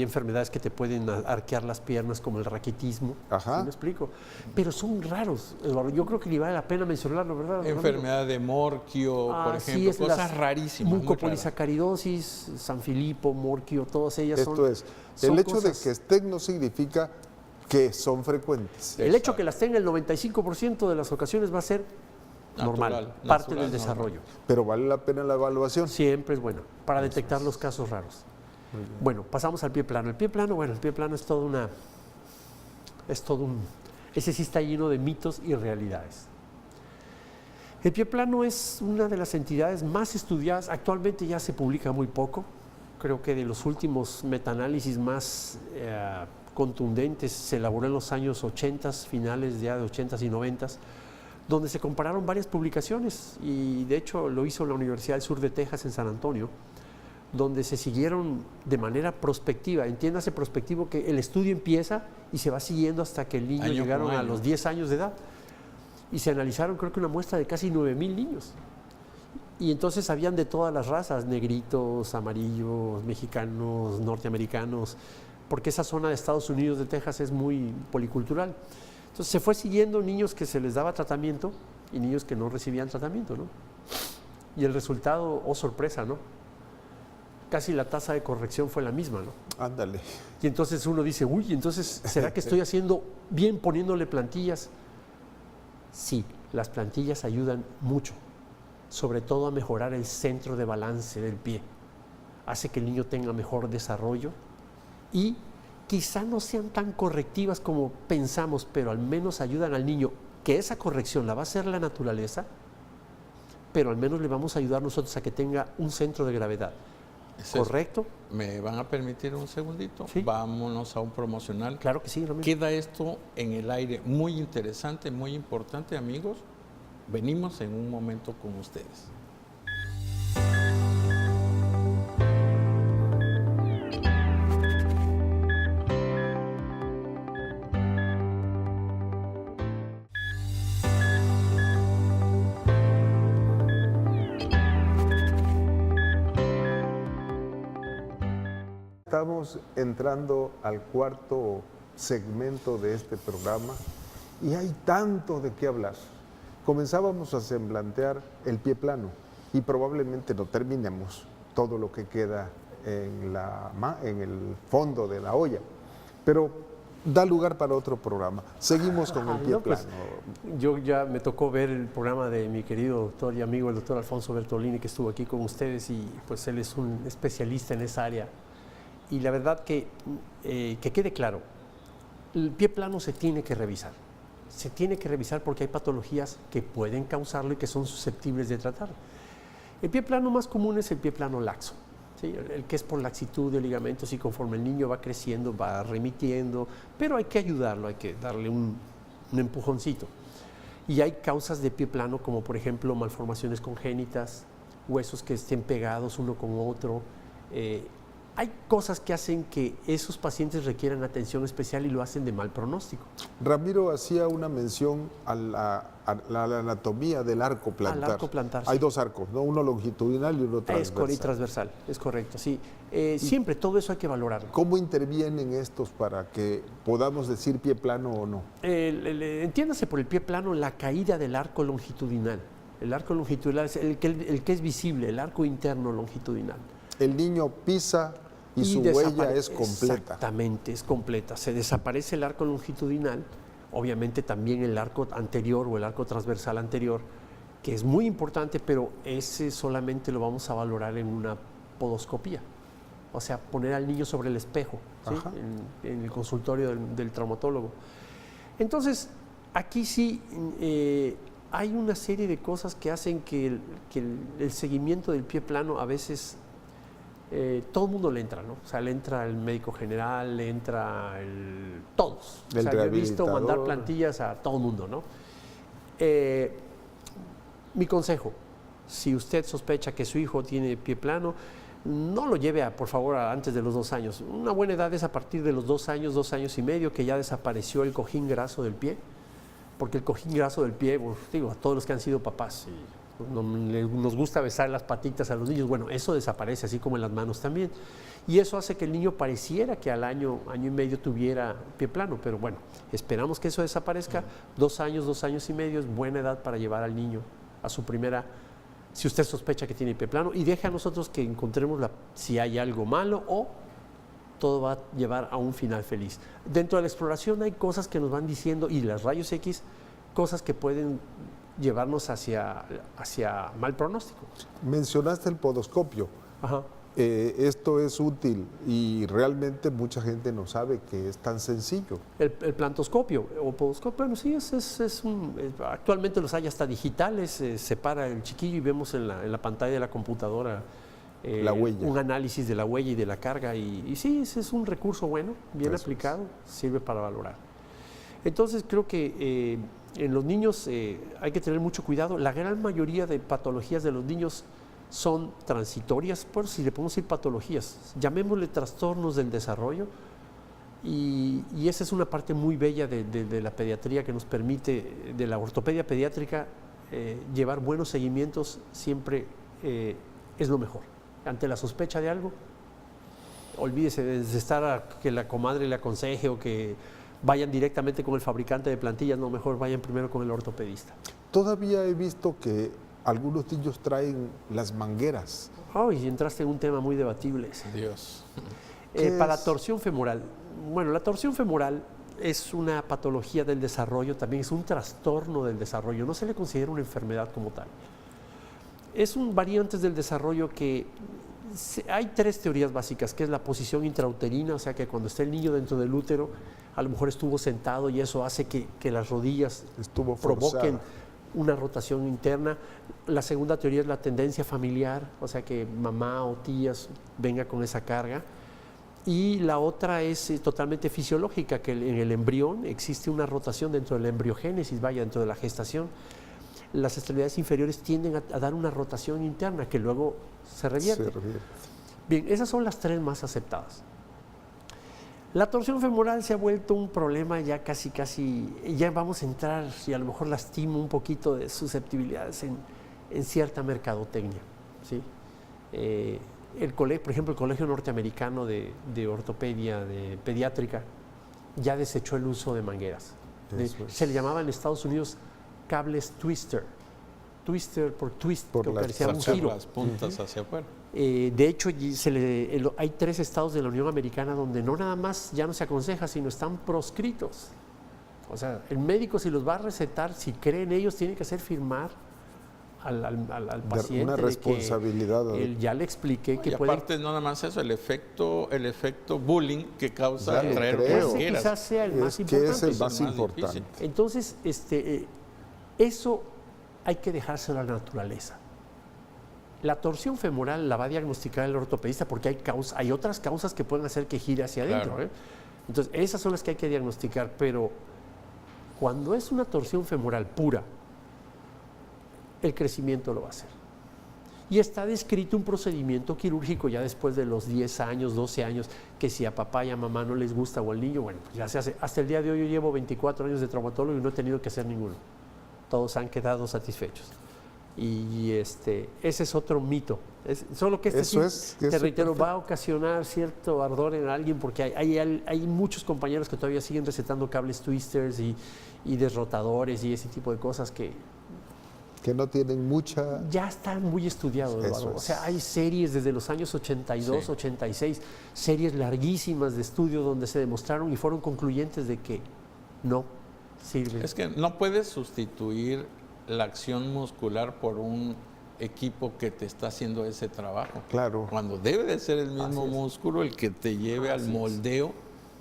enfermedades que te pueden arquear las piernas como el raquitismo, Ajá. ¿sí me explico? Pero son raros, Eduardo, yo creo que ni vale la pena mencionarlo, ¿verdad? Ramiro? Enfermedad de Morquio, por Así ejemplo, es, cosas las rarísimas. muy raras. mucopolisacaridosis, San Filipo, Morquio, todas ellas son. Esto es, son el hecho de cosas- que estén no significa que son frecuentes. El hecho que las tenga el 95% de las ocasiones va a ser normal, Natural, parte natural, del desarrollo. Pero vale la pena la evaluación. Siempre es bueno para detectar los casos raros. Bueno, pasamos al pie plano. El pie plano, bueno, el pie plano es todo un, ese sí está lleno de mitos y realidades. El pie plano es una de las entidades más estudiadas, actualmente ya se publica muy poco, creo que de los últimos metaanálisis más contundentes se elaboró en los años 80, finales ya de 80 y 90, donde se compararon varias publicaciones y de hecho lo hizo la Universidad del Sur de Texas en San Antonio, donde se siguieron de manera prospectiva, entiéndase prospectivo que el estudio empieza y se va siguiendo hasta que el niño Año con llegaron a año. los 10 años de edad y se analizaron creo que una muestra de casi 9,000 niños. Y entonces habían de todas las razas, negritos, amarillos, mexicanos, norteamericanos, porque esa zona de Estados Unidos de Texas es muy policultural. Entonces se fue siguiendo niños que se les daba tratamiento y niños que no recibían tratamiento, ¿no? Y el resultado, oh sorpresa, ¿no? Casi la tasa de corrección fue la misma, ¿no? Ándale. Y entonces uno dice, uy, entonces, ¿será que estoy haciendo bien poniéndole plantillas? Sí, las plantillas ayudan mucho, sobre todo a mejorar el centro de balance del pie. Hace que el niño tenga mejor desarrollo y quizá no sean tan correctivas como pensamos, pero al menos ayudan al niño, que esa corrección la va a hacer la naturaleza, pero al menos le vamos a ayudar nosotros a que tenga un centro de gravedad. Ese es- ¿Correcto? ¿Me van a permitir un segundito? Sí. Vámonos a un promocional. Claro que sí, Ramiro. Queda esto en el aire muy interesante, muy importante, amigos. Venimos en un momento con ustedes. Estamos entrando al cuarto segmento de este programa y hay tanto de qué hablar. Comenzábamos a semblantear el pie plano y probablemente no terminemos todo lo que queda en el fondo de la olla, pero da lugar para otro programa. Seguimos con el pie No, pues, plano. yo ya me tocó ver el programa de mi querido doctor y amigo, el doctor Alfonso Bertolini, que estuvo aquí con ustedes y pues él es un especialista en esa área. Y la verdad que quede claro, el pie plano se tiene que revisar. se tiene que revisar porque hay patologías que pueden causarlo y que son susceptibles de tratar. El pie plano más común es el pie plano laxo, ¿sí? El que es por laxitud de ligamentos y conforme el niño va creciendo va remitiendo, pero hay que ayudarlo, hay que darle un empujoncito. Y hay causas de pie plano como por ejemplo malformaciones congénitas, huesos que estén pegados uno con otro. Hay cosas que hacen que esos pacientes requieran atención especial y lo hacen de mal pronóstico. Ramiro hacía una mención a la anatomía del arco plantar. Al arco plantar, Hay sí. dos arcos, ¿no? Uno longitudinal y uno transversal. Y transversal, es correcto, sí. Siempre todo eso hay que valorarlo. ¿Cómo intervienen estos para que podamos decir pie plano o no? Entiéndase por el pie plano la caída del arco longitudinal. El arco longitudinal es el que es visible, el arco interno longitudinal. El niño pisa y su huella es completa. Exactamente, es completa. Se desaparece el arco longitudinal, obviamente también el arco anterior o el arco transversal anterior, que es muy importante, pero ese solamente lo vamos a valorar en una podoscopía. O sea, poner al niño sobre el espejo, ¿sí? en el consultorio del traumatólogo. Entonces, aquí sí hay una serie de cosas que hacen que el seguimiento del pie plano a veces... todo el mundo le entra, ¿no? O sea, le entra el médico general, le entra todos. O sea, yo he visto mandar plantillas a todo el mundo, ¿no? Mi consejo, si usted sospecha que su hijo tiene pie plano, no lo lleve, por favor, antes de los 2 años. Una buena edad es a partir de los 2 años, 2 años y medio, que ya desapareció el cojín graso del pie, porque el cojín graso del pie, pues, digo, a todos los que han sido papás, nos gusta besar las patitas a los niños, bueno, eso desaparece, así como en las manos también. Y eso hace que el niño pareciera que al año y medio tuviera pie plano, pero bueno, esperamos que eso desaparezca. 2 años, 2 años y medio es buena edad para llevar al niño a su primera, si usted sospecha que tiene pie plano, y deje a nosotros que encontremos si hay algo malo o todo va a llevar a un final feliz. Dentro de la exploración hay cosas que nos van diciendo, y las rayos X, cosas que pueden llevarnos hacia mal pronóstico. Mencionaste el podoscopio. Ajá. Esto es útil y realmente mucha gente no sabe que es tan sencillo. El plantoscopio o podoscopio, bueno, sí, actualmente los hay hasta digitales, se para el chiquillo y vemos en la pantalla de la computadora la huella. Un análisis de la huella y de la carga, y sí, ese es un recurso bueno, bien Eso aplicado, sirve para valorar. Entonces creo que en los niños hay que tener mucho cuidado. La gran mayoría de patologías de los niños son transitorias, por si le podemos decir patologías, llamémosle trastornos del desarrollo, y esa es una parte muy bella de la pediatría que nos permite, de la ortopedia pediátrica, llevar buenos seguimientos siempre es lo mejor. Ante la sospecha de algo, olvídese de estar a que la comadre le aconseje o que vayan directamente con el fabricante de plantillas, no, mejor vayan primero con el ortopedista. Todavía he visto que algunos niños traen las mangueras. Y entraste en un tema muy debatible. Dios. Para torsión femoral. Bueno, la torsión femoral es una patología del desarrollo, también es un trastorno del desarrollo, no se le considera una enfermedad como tal. Es un variante del desarrollo que hay 3 teorías básicas, que es la posición intrauterina, o sea que cuando está el niño dentro del útero, a lo mejor estuvo sentado y eso hace que las rodillas provoquen una rotación interna. La segunda teoría es la tendencia familiar, o sea que mamá o tías venga con esa carga. Y la otra es totalmente fisiológica, que en el embrión existe una rotación dentro de la embriogénesis, dentro de la gestación. Las extremidades inferiores tienden a dar una rotación interna que luego se revierte. Bien, esas son las 3 más aceptadas. La torsión femoral se ha vuelto un problema ya casi, ya vamos a entrar, y a lo mejor lastimo un poquito de susceptibilidades en cierta mercadotecnia, ¿sí? Por ejemplo, el Colegio Norteamericano de Ortopedia Pediátrica ya desechó el uso de mangueras. Se le llamaba en Estados Unidos cables twister por twist, por las puntas hacia afuera. De hecho, hay 3 estados de la Unión Americana donde no nada más ya no se aconseja, sino están proscritos. O sea, el médico, si los va a recetar, si cree en ellos, tiene que hacer firmar al paciente. Una responsabilidad. Ya le expliqué que y puede... aparte no nada más eso, el efecto bullying que causa Ya lo traer creo. cualquiera. Quizás sea el más Que importante. es el Es el más más importante. difícil. Entonces, eso hay que dejárselo a la naturaleza. La torsión femoral la va a diagnosticar el ortopedista porque hay otras causas que pueden hacer que gire hacia adentro. Claro. Entonces, esas son las que hay que diagnosticar, pero cuando es una torsión femoral pura, el crecimiento lo va a hacer. Y está descrito un procedimiento quirúrgico ya después de los 10 años, 12 años, que si a papá y a mamá no les gusta o al niño, bueno, pues ya se hace. Hasta el día de hoy yo llevo 24 años de traumatólogo y no he tenido que hacer ninguno. Todos han quedado satisfechos. Y ese es otro mito. Solo que te reitero, va a ocasionar cierto ardor en alguien porque hay muchos compañeros que todavía siguen recetando cables twisters y desrotadores y ese tipo de cosas que no tienen mucha... ya están muy estudiados, Eduardo. O sea, hay series desde los años 82, 86, series larguísimas de estudio donde se demostraron y fueron concluyentes de que no sirve. Es que no puedes sustituir la acción muscular por un equipo que te está haciendo ese trabajo. Claro. Cuando debe de ser el mismo músculo el que te lleve al moldeo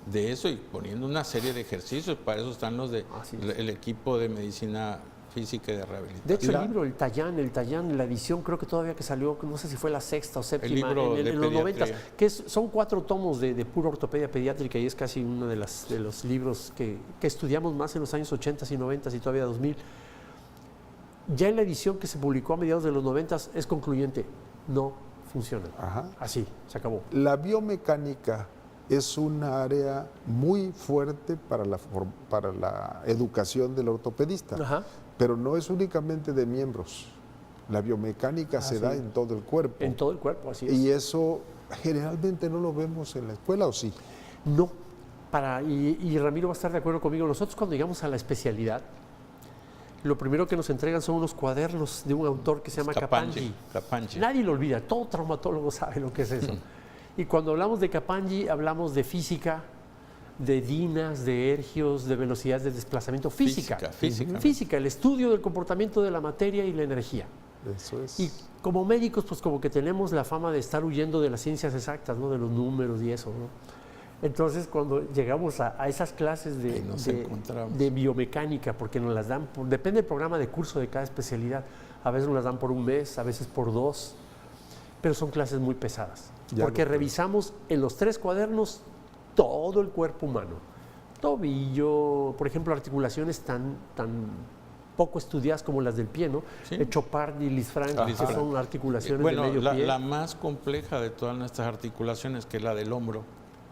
de eso y poniendo una serie de ejercicios. Para eso están el equipo de medicina física y de rehabilitación. De hecho, el libro, el Tallán, la edición creo que todavía que salió, no sé si fue la sexta o séptima, libro en de los 90, pediatría. son 4 tomos de pura ortopedia pediátrica y es casi uno de los libros que estudiamos más en los años 80 y 90 y todavía 2000. Ya en la edición que se publicó a mediados de los 90 es concluyente, no funciona. Ajá. Así, se acabó. La biomecánica es un área muy fuerte para la educación del ortopedista, Ajá. pero no es únicamente de miembros. La biomecánica se da en todo el cuerpo. En todo el cuerpo, así es. Y eso generalmente no lo vemos en la escuela, ¿o sí? No. Y Ramiro va a estar de acuerdo conmigo. Nosotros cuando llegamos a la especialidad, lo primero que nos entregan son unos cuadernos de un autor que se llama Capangi. Nadie lo olvida, todo traumatólogo sabe lo que es eso. Y cuando hablamos de Capangi, hablamos de física, de dinas, de ergios, de velocidades de desplazamiento. Física, el estudio del comportamiento de la materia y la energía. Eso es. Y como médicos, pues como que tenemos la fama de estar huyendo de las ciencias exactas, ¿no? De los números y eso, ¿no? Entonces, cuando llegamos a esas clases de biomecánica, porque nos las dan, depende del programa de curso de cada especialidad, a veces nos las dan por un mes, a veces por 2, pero son clases muy pesadas, porque revisamos en los 3 cuadernos todo el cuerpo humano, tobillo, por ejemplo, articulaciones tan poco estudiadas como las del pie, ¿no? Sí. El Chopard y Lisfranc, que son articulaciones de medio pie. La más compleja de todas nuestras articulaciones, que es la del hombro.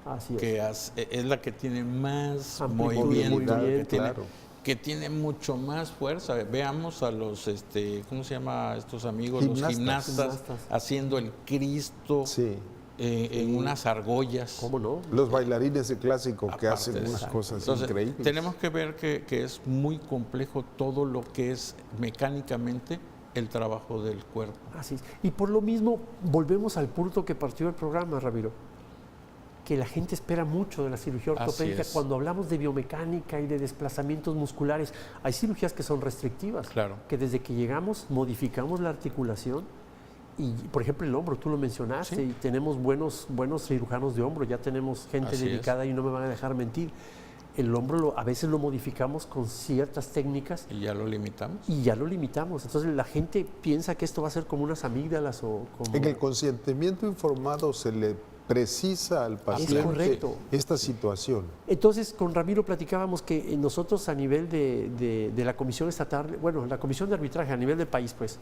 Así es. Que es la que tiene más Amplitud, movimiento, que tiene mucho más fuerza. Veamos a los, ¿cómo se llama estos amigos? Los gimnastas haciendo el Cristo en unas argollas. ¿Cómo no? Los bailarines de clásico que Aparte hacen unas cosas Entonces, increíbles. Tenemos que ver que es muy complejo todo lo que es mecánicamente el trabajo del cuerpo. Así es. Y por lo mismo, volvemos al punto que partió el programa, Ramiro, que la gente espera mucho de la cirugía ortopédica. Cuando hablamos de biomecánica y de desplazamientos musculares, hay cirugías que son restrictivas, que desde que llegamos modificamos la articulación y, por ejemplo, el hombro, tú lo mencionaste, y tenemos buenos cirujanos de hombro, ya tenemos gente dedicada y no me van a dejar mentir. El hombro a veces lo modificamos con ciertas técnicas. ¿Y ya lo limitamos? Entonces la gente piensa que esto va a ser como unas amígdalas o como... En el consentimiento informado se le precisa al paciente esta situación. Entonces, con Ramiro platicábamos que nosotros a nivel de la Comisión Estatal, bueno, la Comisión de Arbitraje a nivel del país, pues,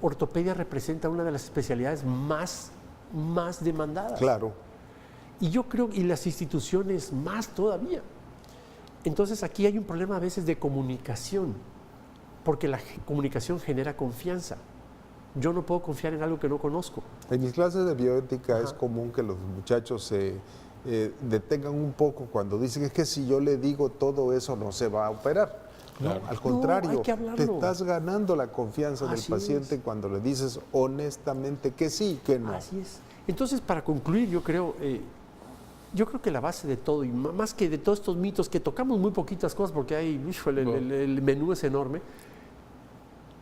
ortopedia representa una de las especialidades más demandadas. Claro. Y yo creo, y las instituciones más todavía. Entonces, aquí hay un problema a veces de comunicación, porque la comunicación genera confianza. Yo no puedo confiar en algo que no conozco. En mis clases de bioética es común que los muchachos se detengan un poco cuando dicen es que si yo le digo todo eso no se va a operar. Claro. Al contrario, hay que hablarlo. te estás ganando la confianza del paciente cuando le dices honestamente que sí, que no. Así es. Entonces, para concluir, yo creo que la base de todo, y más que de todos estos mitos, que tocamos muy poquitas cosas porque el menú es enorme,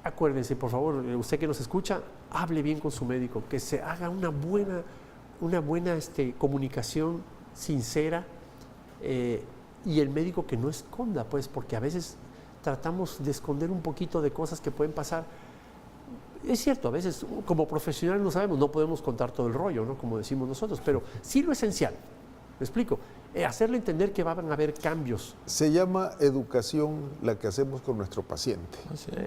acuérdense, por favor, usted que nos escucha, hable bien con su médico, que se haga una buena comunicación sincera, y el médico que no esconda, pues, porque a veces tratamos de esconder un poquito de cosas que pueden pasar. Es cierto, a veces como profesionales no sabemos, no podemos contar todo el rollo, ¿no? Como decimos nosotros, pero sí lo esencial. ¿Me explico? Hacerle entender que van a haber cambios. Se llama educación la que hacemos con nuestro paciente.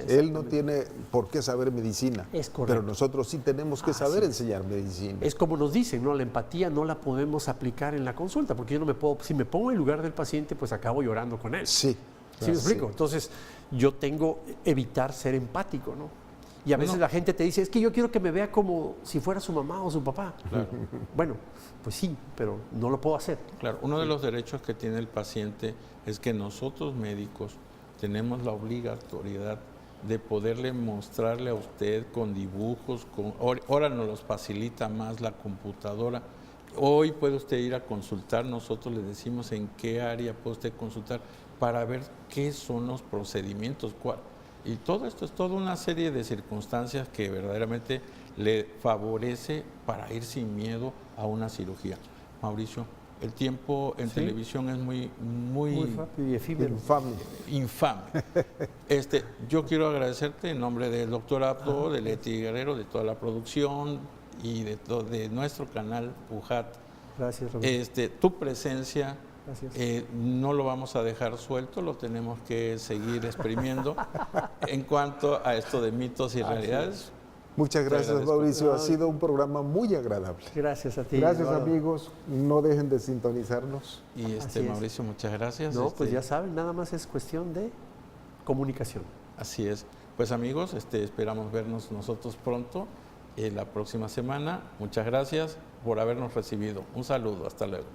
Él no tiene por qué saber medicina, es correcto, pero nosotros sí tenemos que saber enseñar medicina. Es como nos dicen, ¿no? La empatía no la podemos aplicar en la consulta, porque yo no me puedo, si me pongo en lugar del paciente, pues acabo llorando con él. Sí. ¿Sí me explico? Entonces, yo tengo que evitar ser empático, ¿no? Y a veces la gente te dice, es que yo quiero que me vea como si fuera su mamá o su papá. Claro. Bueno, pues sí, pero no lo puedo hacer. Claro, uno de los derechos que tiene el paciente es que nosotros médicos tenemos la obligatoriedad de poderle mostrarle a usted con dibujos, ahora nos los facilita más la computadora. Hoy puede usted ir a consultar, nosotros le decimos en qué área puede usted consultar para ver qué son los procedimientos, y todo esto es toda una serie de circunstancias que verdaderamente le favorece para ir sin miedo a una cirugía. Mauricio, el tiempo en televisión es muy rápido y efímero. Infame. Yo quiero agradecerte en nombre del doctor Abdo, de Leti Guerrero, de toda la producción y de nuestro canal UJAT. Gracias, Roberto. Tu presencia. Gracias. No lo vamos a dejar suelto, lo tenemos que seguir exprimiendo en cuanto a esto de mitos y realidades. Muchas gracias, Mauricio. Ha sido un programa muy agradable. Gracias a ti. Gracias, amigos. No dejen de sintonizarnos. Y Mauricio, muchas gracias. No, pues ya saben, nada más es cuestión de comunicación. Así es. Pues amigos, esperamos vernos nosotros pronto, la próxima semana. Muchas gracias por habernos recibido. Un saludo, hasta luego.